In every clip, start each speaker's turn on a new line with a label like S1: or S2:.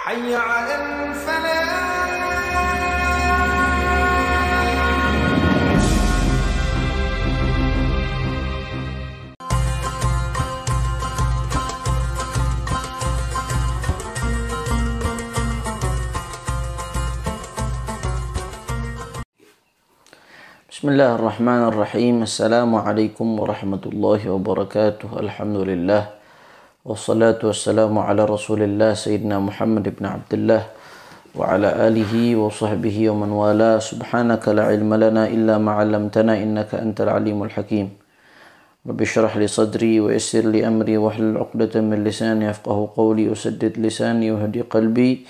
S1: حي على الفلاح.
S2: Bismillahirrahmanirrahim. Assalamualaikum warahmatullahi wabarakatuh. Alhamdulillah. Wassalatu wassalamu ala rasulillah Sayyidina Muhammad ibn Abdullah wa ala alihi wa sahbihi wa man wala. Subhanaka la ilma lana illa ma'allamtana innaka antal alimul hakim. Rabbi syrah li sadri wa yassir li amri wa hlul 'uqdatam min lisani yafqahu qawli wa saddid lisani wa hadi qalbi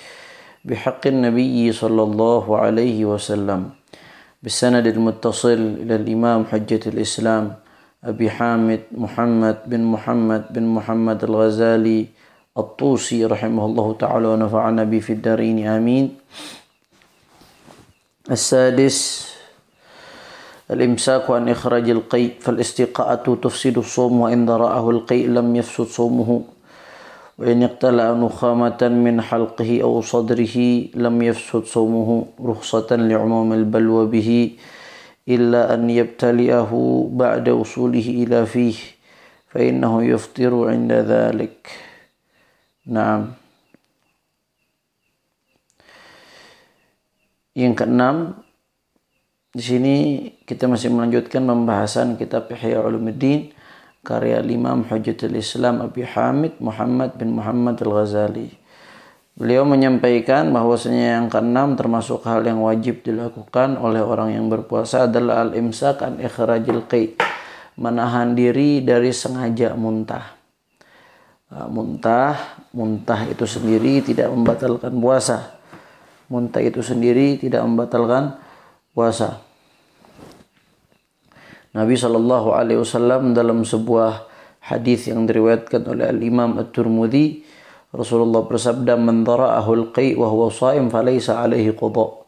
S2: bihaqqin nabiyyi sallallahu alaihi wasallam. بالسند المتصل إلى الإمام حجة الإسلام أبي حامد محمد بن محمد الغزالي الطوسي رحمه الله تعالى ونفعنا به في الدارين آمين. السادس الإمساك عن إخراج القيء، فالاستقاءة تفسد الصوم وإن ضرأه القيء لم يفسد صومه، وإن اقتلع نخامة من حلقه أو صدره لم يفسد صومه، رخصة لعموم البلوى به إلا أن يبتلئه بعد وصوله إلى فيه فإنه يفطر عند ذلك. نعم. Yang keenam, di sini kita masih melanjutkan pembahasan kitab Ihya Ulumuddin karya Imam Hujjatul Islam Abi Hamid Muhammad bin Muhammad Al-Ghazali. Beliau menyampaikan bahwasanya yang keenam termasuk hal yang wajib dilakukan oleh orang yang berpuasa adalah al-imsak an ikhrajil qai', menahan diri dari sengaja muntah. Muntah itu sendiri tidak membatalkan puasa. Muntah itu sendiri tidak membatalkan puasa. Nabi SAW dalam sebuah hadis yang diriwayatkan oleh Al-Imam At-Tirmidzi, Rasulullah bersabda, "Man dara'ahu al-qai' wa huwa sha'im falaysa 'alaihi qada."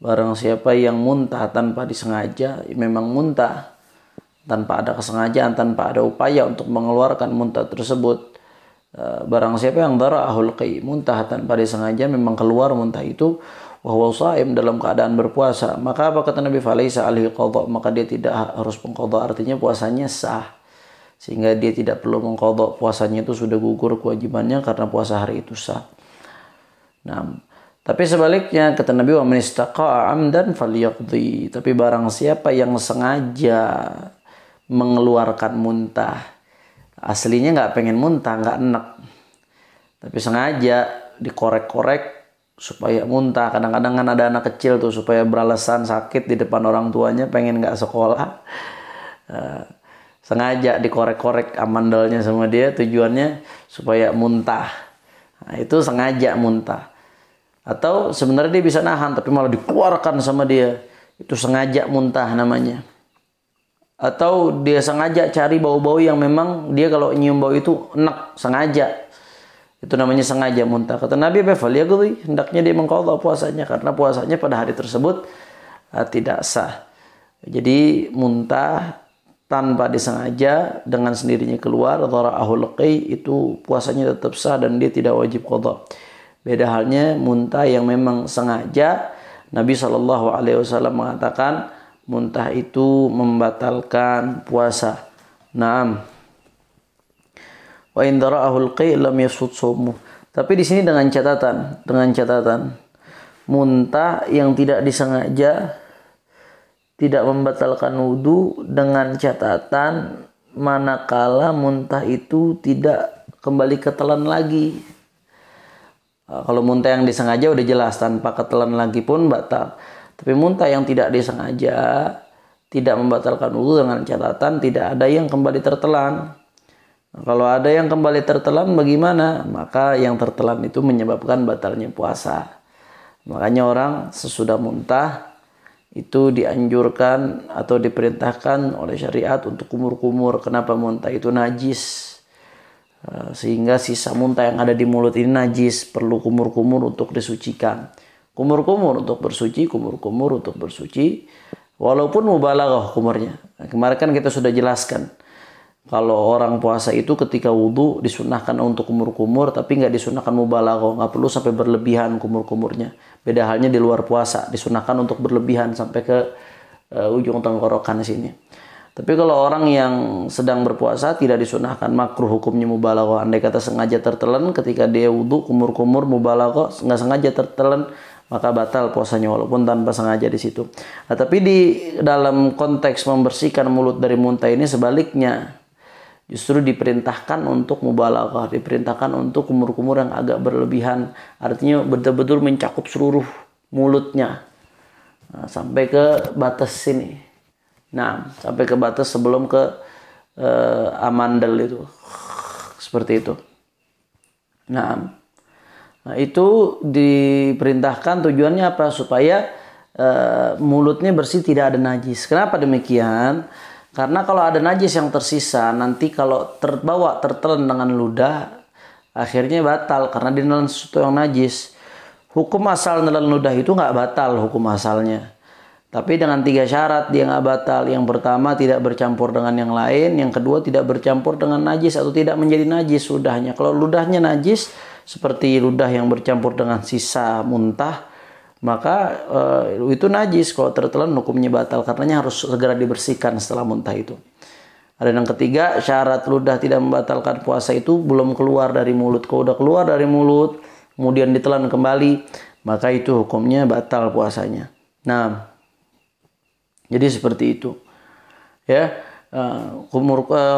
S2: Barang siapa yang muntah tanpa disengaja, memang muntah tanpa ada kesengajaan, tanpa ada upaya untuk mengeluarkan muntah tersebut. Barang siapa yang dara'ahu al-qai', muntah tanpa disengaja, memang keluar muntah itu, wa huwa sha'im, dalam keadaan berpuasa, maka apa kata Nabi, falaisa alaihi qada, maka dia tidak harus mengqadha, artinya puasanya sah, sehingga dia tidak perlu mengqadha, puasanya itu sudah gugur kewajibannya karena puasa hari itu sah. Nah, tapi sebaliknya kata Nabi, wa man istaqa'a 'amdan falyaqdi, tapi barang siapa yang sengaja mengeluarkan muntah, aslinya nggak pengen muntah, nggak enak, tapi sengaja dikorek-korek supaya muntah. Kadang-kadang kan ada anak kecil tuh, supaya beralasan sakit di depan orang tuanya, pengen nggak sekolah, sengaja dikorek-korek amandalnya sama dia, tujuannya supaya muntah. Nah, itu sengaja muntah. Atau sebenarnya dia bisa nahan tapi malah dikeluarkan sama dia, itu sengaja muntah namanya. Atau dia sengaja cari bau-bau yang memang dia kalau nyium bau itu enak, sengaja, itu namanya sengaja muntah. Kata Nabi, hendaknya dia mengqadha puasanya karena puasanya pada hari tersebut tidak sah. Jadi muntah tanpa disengaja dengan sendirinya keluar, dhara'ahul qai', itu puasanya tetap sah dan dia tidak wajib qadha. Beda halnya muntah yang memang sengaja. Nabi SAW mengatakan muntah itu membatalkan puasa. Naam. Wa in dara'ahul qai' lam yafsud shaumuh. Tapi di sini dengan catatan muntah yang tidak disengaja tidak membatalkan wudu, dengan catatan manakala muntah itu tidak kembali ketelan lagi. Kalau muntah yang disengaja udah jelas tanpa ketelan lagi pun batal. Tapi muntah yang tidak disengaja tidak membatalkan wudu, dengan catatan tidak ada yang kembali tertelan. Kalau ada yang kembali tertelan bagaimana? Maka yang tertelan itu menyebabkan batalnya puasa. Makanya orang sesudah muntah itu dianjurkan atau diperintahkan oleh syariat untuk kumur-kumur. Kenapa? Muntah itu najis, sehingga sisa muntah yang ada di mulut ini najis, perlu kumur-kumur untuk disucikan. Kumur-kumur untuk bersuci, kumur-kumur untuk bersuci, walaupun mubalaghah kumurnya. Kemarin kan kita sudah jelaskan, Kalau orang puasa itu ketika wudhu disunahkan untuk kumur-kumur, tapi nggak disunahkan mubalaghah, nggak perlu sampai berlebihan kumur-kumurnya. Beda halnya di luar puasa, disunahkan untuk berlebihan sampai ke ujung tenggorokan sini. Tapi kalau orang yang sedang berpuasa tidak disunahkan, makruh hukumnya mubalaghah. Andai kata sengaja tertelan ketika dia wudhu kumur-kumur mubalaghah, nggak sengaja tertelan, maka batal puasanya walaupun tanpa sengaja di situ. Nah, tapi di dalam konteks membersihkan mulut dari muntah ini sebaliknya. Justru diperintahkan untuk mubalaghah, diperintahkan untuk kumur-kumur yang agak berlebihan. Artinya betul-betul mencakup seluruh mulutnya. Nah, sampai ke batas sini. Nah, sampai ke batas sebelum ke amandel itu. Seperti itu. Nah, itu diperintahkan tujuannya apa? Supaya mulutnya bersih, tidak ada najis. Kenapa demikian? Karena kalau ada najis yang tersisa, nanti kalau tertelan dengan ludah, akhirnya batal karena dinelan sesuatu yang najis. Hukum asal nelan ludah itu nggak batal hukum asalnya. Tapi dengan 3 syarat dia nggak batal. Yang pertama tidak bercampur dengan yang lain. Yang kedua tidak bercampur dengan najis atau tidak menjadi najis ludahnya. Kalau ludahnya najis seperti ludah yang bercampur dengan sisa muntah, maka itu najis. Kalau tertelan hukumnya batal, karenanya harus segera dibersihkan setelah muntah itu. Ada yang ketiga, syarat ludah tidak membatalkan puasa itu belum keluar dari mulut. Kalau udah keluar dari mulut kemudian ditelan kembali, maka itu hukumnya batal puasanya. Nah, jadi seperti itu ya.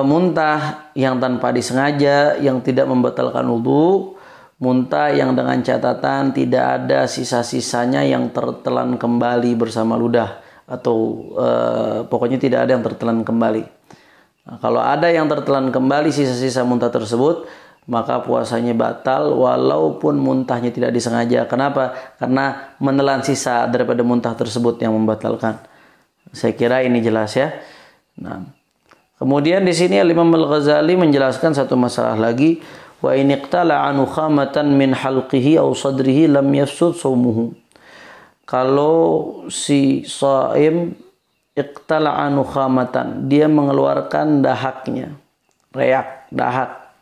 S2: Muntah yang tanpa disengaja, yang tidak membatalkan wudu, muntah yang dengan catatan tidak ada sisa-sisanya yang tertelan kembali bersama ludah, atau pokoknya tidak ada yang tertelan kembali. Nah, kalau ada yang tertelan kembali sisa-sisa muntah tersebut, maka puasanya batal walaupun muntahnya tidak disengaja. Kenapa? Karena menelan sisa daripada muntah tersebut yang membatalkan. Saya kira ini jelas ya. Nah, kemudian di sini Imam Al-Ghazali menjelaskan satu masalah lagi. Wa in iqtala'a nukhamatan min halqihi aw sadrihi lam yafsud shaumuhu. Kalau si shaim iqtala'a nukhamatan, dia mengeluarkan dahaknya, reak dahak.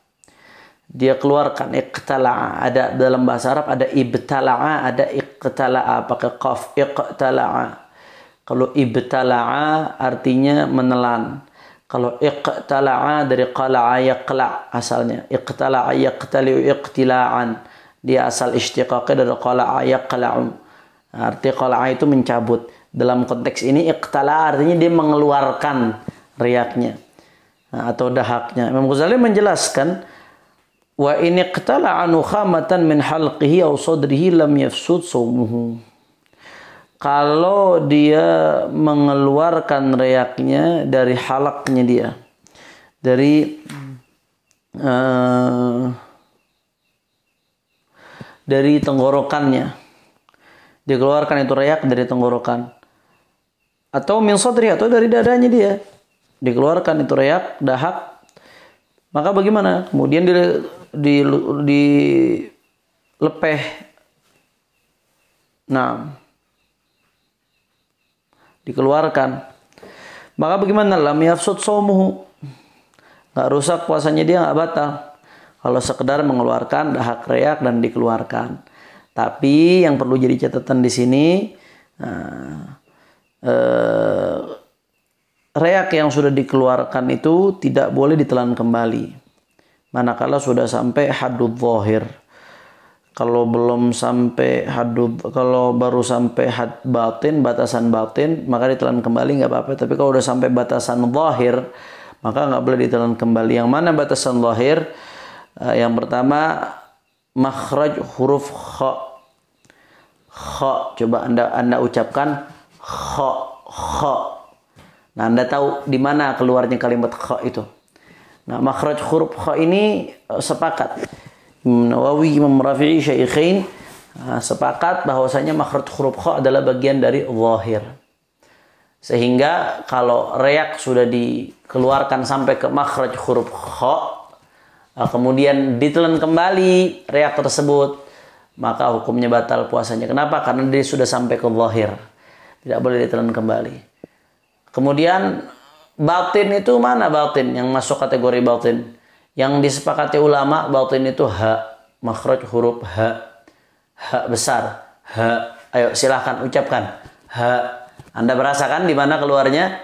S2: Dia keluarkan iqtala'a, ada dalam bahasa Arab ada ibtala'a, ada iqtala'a pakai qaf, iqtala'a. Kalau ibtala'a artinya menelan. Kalau iqtala'a dari qala'a yaqla' asalnya. Iqtala'a yaqtali'u iqtila'an. Dia asal istiqaqnya dari qala'a yaqla'u. Arti qala'a itu mencabut. Dalam konteks ini iqtala'a artinya dia mengeluarkan riaknya atau dahaknya. Imam Ghazali menjelaskan wa in iqtala'a nukhamatan min halqihi aw sadrihi lam yafsud shaumuhu. Kalau dia mengeluarkan reaknya dari halaknya dia, dari tenggorokannya, dikeluarkan itu reak dari tenggorokan, atau min sadri, atau dari dadanya dia, dikeluarkan itu reak, dahak, maka bagaimana? Kemudian dilepeh. Nah, dikeluarkan, maka bagaimana? Lam yafsud shaumuhu, nggak rusak puasanya dia, nggak batal kalau sekedar mengeluarkan dahak reak dan dikeluarkan. Tapi yang perlu jadi catatan di sini, reak yang sudah dikeluarkan itu tidak boleh ditelan kembali manakala sudah sampai haddud zahir. Kalau belum sampai kalau baru sampai had batin, batasan batin, maka ditelan kembali nggak apa-apa. Tapi kalau udah sampai batasan zahir, maka nggak boleh ditelan kembali. Yang mana batasan zahir? Yang pertama, makhraj huruf kha. Kha, coba anda ucapkan kha, kha. Nah, anda tahu di mana keluarnya kalimat kha itu. Nah, makhraj huruf kha ini sepakat. Nawawi, Imam Rafi'i, Syaikhain sepakat bahwasanya makhraj huruf kha adalah bagian dari zahir. Sehingga kalau reak sudah dikeluarkan sampai ke makhraj huruf kha, kemudian ditelan kembali reak tersebut, maka hukumnya batal puasanya. Kenapa? Karena dia sudah sampai ke zahir. Tidak boleh ditelan kembali. Kemudian batin itu mana batin yang masuk kategori batin? Yang disepakati ulama batin itu ha, makhraj huruf ha, ha besar, ha. Ayo silahkan ucapkan ha. Anda merasakan di mana keluarnya?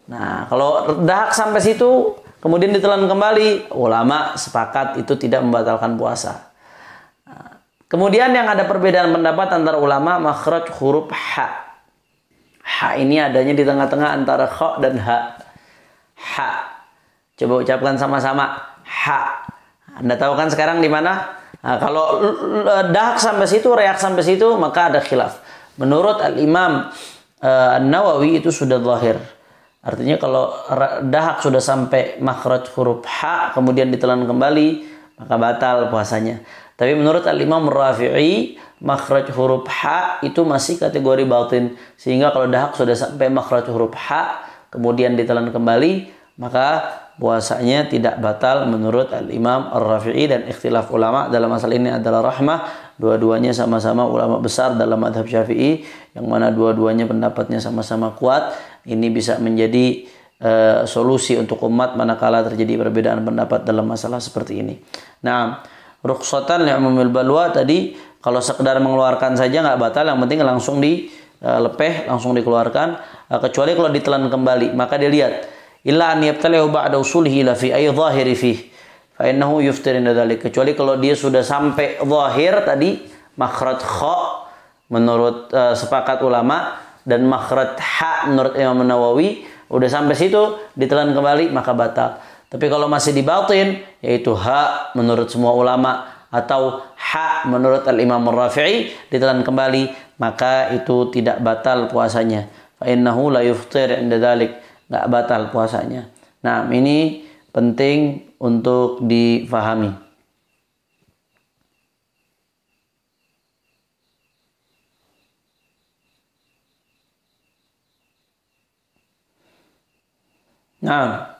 S2: Nah, kalau dahak sampai situ kemudian ditelan kembali, ulama sepakat itu tidak membatalkan puasa. Nah, kemudian yang ada perbedaan pendapat antara ulama makhraj huruf ha. Ha ini adanya di tengah-tengah antara kha dan ha. Ha. Coba ucapkan sama-sama. Ha. Anda tahu kan sekarang di mana? Nah, kalau dahak sampai situ, reak sampai situ, maka ada khilaf. Menurut Al-Imam An-Nawawi itu sudah zahir. Artinya kalau dahak sudah sampai makhraj huruf ha, kemudian ditelan kembali, maka batal puasanya. Tapi menurut Al-Imam Rafi'i, makhraj huruf ha itu masih kategori batin. Sehingga kalau dahak sudah sampai makhraj huruf ha, kemudian ditelan kembali, maka puasanya tidak batal menurut Al-Imam Ar-Rafi'i. Dan ikhtilaf ulama dalam masalah ini adalah rahmah. Dua-duanya sama-sama ulama besar dalam madhab Syafi'i, yang mana dua-duanya pendapatnya sama-sama kuat. Ini bisa menjadi solusi untuk umat manakala terjadi perbedaan pendapat dalam masalah seperti ini. Nah, rukhsatan li'umumil balwa tadi kalau sekedar mengeluarkan saja nggak batal, yang penting langsung dilepeh, langsung dikeluarkan, kecuali kalau ditelan kembali, maka dilihat illa an yabtalihu ba'da usulihi la fi ay dhahiri fihi fa innahu yuftir inda dzalik. Kecuali kalau dia sudah sampai zahir tadi makhraj kha menurut sepakat ulama dan makhraj ha menurut Imam Nawawi, udah sampai situ ditelan kembali maka batal. Tapi kalau masih di batin, yaitu ha menurut semua ulama atau ha menurut Al-Imam Rafi'i, ditelan kembali, maka itu tidak batal puasanya. Fa innahu la yuftir inda dzalik, enggak batal puasanya. Nah, ini penting untuk difahami. Nah,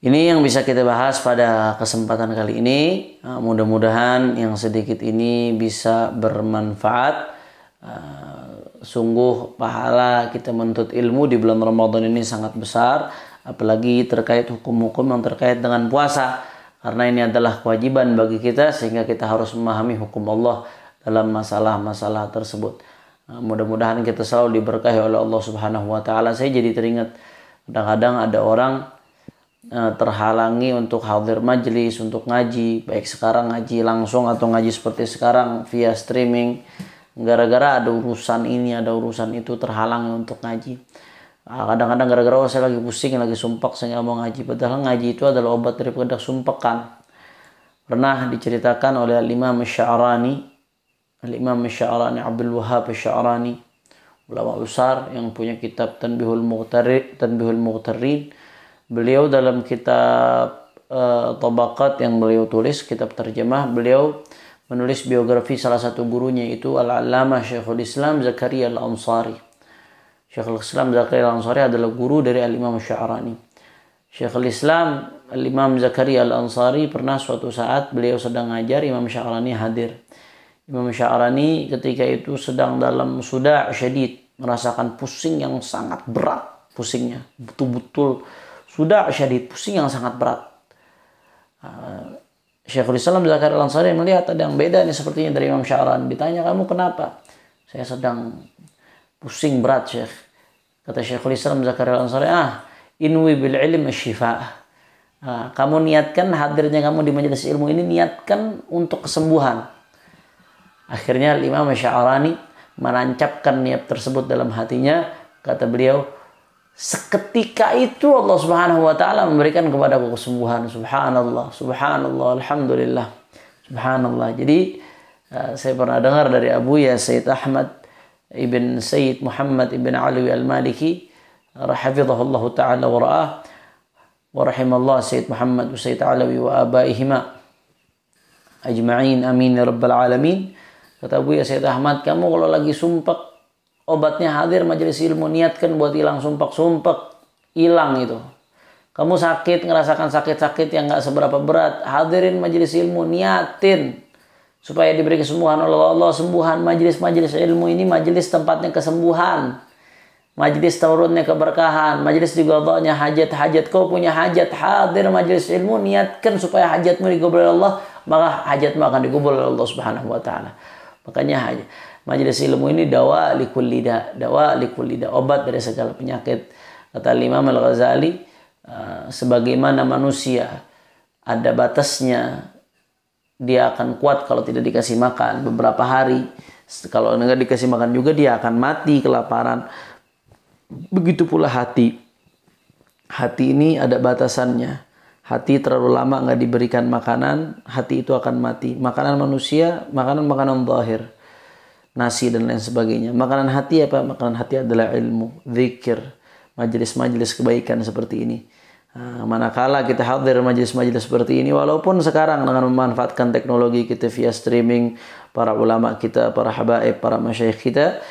S2: ini yang bisa kita bahas pada kesempatan kali ini. Mudah-mudahan yang sedikit ini bisa bermanfaat. Sungguh pahala kita menuntut ilmu di bulan Ramadan ini sangat besar. Apalagi terkait hukum-hukum yang terkait dengan puasa. Karena ini adalah kewajiban bagi kita, sehingga kita harus memahami hukum Allah dalam masalah-masalah tersebut. Mudah-mudahan kita selalu diberkahi oleh Allah Subhanahu wa Ta'ala. Saya jadi teringat, kadang-kadang ada orang terhalangi untuk hadir majelis, untuk ngaji, baik sekarang ngaji langsung atau ngaji seperti sekarang via streaming, gara-gara ada urusan ini, ada urusan itu, terhalangi untuk ngaji. Kadang-kadang gara-gara saya lagi pusing, lagi sumpek, saya nggak mau ngaji. Padahal ngaji itu adalah obat daripada sumpekan. Pernah diceritakan oleh Al-Imam Sya'rani, Al-Imam Sya'rani, Abdul Wahhab Sya'rani, ulama besar yang punya kitab Tanbihul Mughtarrin. Beliau dalam kitab Tabaqat yang beliau tulis, kitab terjemah, beliau menulis biografi salah satu gurunya, itu Al-Allamah Syekhul Islam Zakaria Al-Ansari. Syekhul Islam Zakaria Al-Ansari adalah guru dari Al-Imam Sya'rani. Syekhul Islam Al-Imam Zakaria Al-Ansari pernah suatu saat beliau sedang ngajar, Imam Sya'rani hadir. Imam Sya'rani ketika itu sedang dalam suda' syadid, merasakan pusing yang sangat berat, pusingnya betul-betul sudah syadid, pusing yang sangat berat. Syekhul Islam Zakaria Al-Ansari melihat ada yang beda nih sepertinya dari Imam Sya'rani. Ditanya, kamu kenapa? Saya sedang pusing berat, Syekh. Kata Syekhul Islam Zakaria Al-Ansari, inwi bil ilm asy-syifa. Kamu niatkan hadirnya kamu di majelis ilmu ini, niatkan untuk kesembuhan. Akhirnya Imam Sya'rani menancapkan niat tersebut dalam hatinya. Kata beliau, seketika itu Allah Subhanahu wa Ta'ala memberikan kepadaku kesembuhan. Subhanallah, subhanallah, alhamdulillah, subhanallah. Jadi saya pernah dengar dari Abu ya Sayyid Ahmad ibn Sayyid Muhammad ibn Alawi Al-Maliki, rahafidhahullah ta'ala wa ra'ah, wa rahimallah Sayyid Muhammad wa Sayyid Alawi wa abaihima ajma'in, amin ya rabbal alamin. Kata Abu ya Sayyid Ahmad, kamu kalau lagi sumpek, obatnya hadir majelis ilmu, niatkan buat hilang sumpek, hilang itu. Kamu sakit, ngerasakan sakit-sakit yang gak seberapa berat, hadirin majelis ilmu, niatin supaya diberi kesembuhan oleh Allah. Sembuhan majelis-majelis ilmu ini majelis tempatnya kesembuhan. Majlis turunnya keberkahan, majlis digodoknya hajat-hajat. Kau punya hajat, hadir majlis ilmu, niatkan supaya hajatmu digubul oleh Allah, maka hajatmu akan digubul oleh Allah Subhanahu wa taala. Makanya majlis ilmu ini dawa likulli da, obat dari segala penyakit. Kata Imam Al-Ghazali, sebagaimana manusia ada batasnya, dia akan kuat kalau tidak dikasih makan beberapa hari. Kalau enggak dikasih makan juga dia akan mati kelaparan. Begitu pula hati. Hati ini ada batasannya. Hati terlalu lama nggak diberikan makanan, hati itu akan mati. Makanan manusia, makanan zahir, nasi dan lain sebagainya. Makanan hati apa? Makanan hati adalah ilmu, zikir, majelis-majelis kebaikan seperti ini. Manakala kita hadir majelis-majelis seperti ini, walaupun sekarang dengan memanfaatkan teknologi kita via streaming, para ulama kita, para habaib, para masyayikh kita,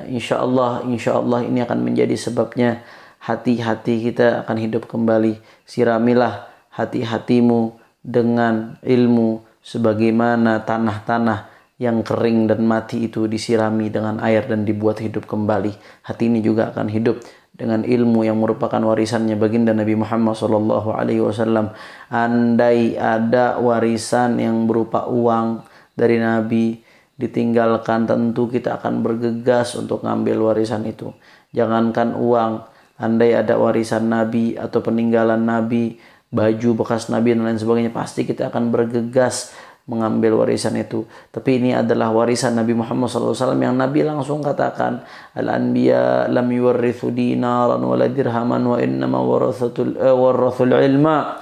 S2: insya Allah ini akan menjadi sebabnya hati-hati kita akan hidup kembali. Siramilah hati-hatimu dengan ilmu sebagaimana tanah-tanah yang kering dan mati itu disirami dengan air dan dibuat hidup kembali. Hati ini juga akan hidup dengan ilmu yang merupakan warisannya baginda Nabi Muhammad SAW. Andai ada warisan yang berupa uang dari Nabi ditinggalkan, tentu kita akan bergegas untuk ngambil warisan itu. Jangankan uang, andai ada warisan Nabi atau peninggalan Nabi, baju bekas Nabi dan lain sebagainya, pasti kita akan bergegas mengambil warisan itu. Tapi ini adalah warisan Nabi Muhammad SAW yang Nabi langsung katakan, al-anbiya lam yuwarrithu dinaran wala dirhaman wa innama warrathul ilma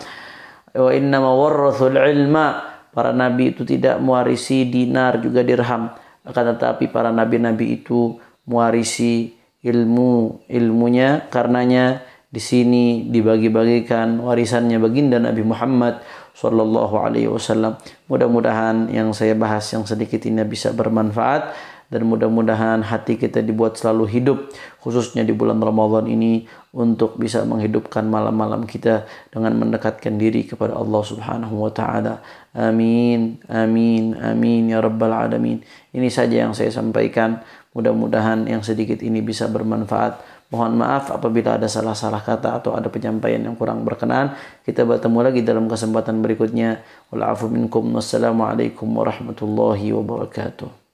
S2: wa innama warrathul ilma. Para nabi itu tidak mewarisi dinar juga dirham, akan tetapi para nabi-nabi itu mewarisi ilmunya. Karenanya di sini dibagi-bagikan warisannya baginda Nabi Muhammad sallallahu alaihi wasallam. Mudah-mudahan yang saya bahas yang sedikit ini bisa bermanfaat, dan mudah-mudahan hati kita dibuat selalu hidup, khususnya di bulan Ramadan ini, untuk bisa menghidupkan malam-malam kita dengan mendekatkan diri kepada Allah Subhanahu wa taala. Amin, amin, amin ya rabbal alamin. Ini saja yang saya sampaikan. Mudah-mudahan yang sedikit ini bisa bermanfaat. Mohon maaf apabila ada salah-salah kata atau ada penyampaian yang kurang berkenan. Kita bertemu lagi dalam kesempatan berikutnya. Wal afu minkum. Wassalamualaikum warahmatullahi wabarakatuh.